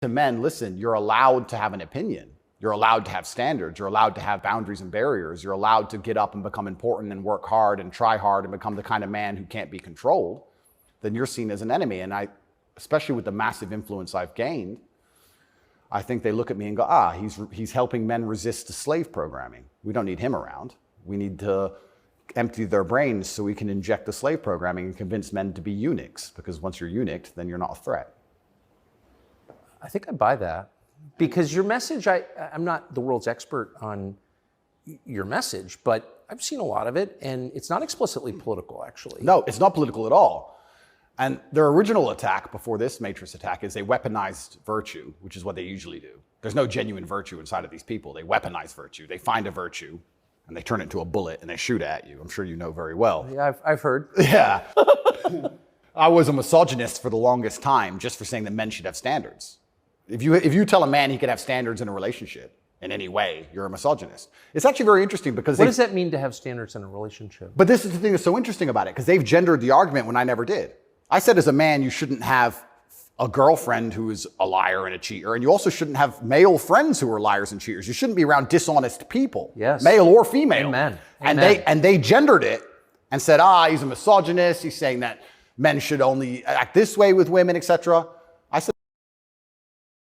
to men, listen, you're allowed to have an opinion. You're allowed to have standards. You're allowed to have boundaries and barriers. You're allowed to get up and become important and work hard and try hard and become the kind of man who can't be controlled. Then you're seen as an enemy. And I, especially with the massive influence I've gained, I think they look at me and go, he's helping men resist the slave programming. We don't need him around. We need to empty their brains so we can inject the slave programming and convince men to be eunuchs. Because once you're eunuched, then you're not a threat. I think I buy that. Because your message, I'm not the world's expert on your message, but I've seen a lot of it, and it's not explicitly political, actually. No, it's not political at all. And their original attack before this Matrix attack is they weaponized virtue, which is what they usually do. There's no genuine virtue inside of these people. They weaponize virtue. They find a virtue, and they turn it into a bullet, and they shoot at you. I'm sure you know very well. Yeah, I've heard. Yeah. I was a misogynist for the longest time just for saying that men should have standards. If you tell a man he can have standards in a relationship in any way, you're a misogynist. It's actually very interesting because what does that mean to have standards in a relationship? But this is the thing that's so interesting about it, because they've gendered the argument when I never did. I said as a man, you shouldn't have a girlfriend who is a liar and a cheater, and you also shouldn't have male friends who are liars and cheaters. You shouldn't be around dishonest people, yes, male or female. Amen. And they gendered it and said, he's a misogynist. He's saying that men should only act this way with women, etc.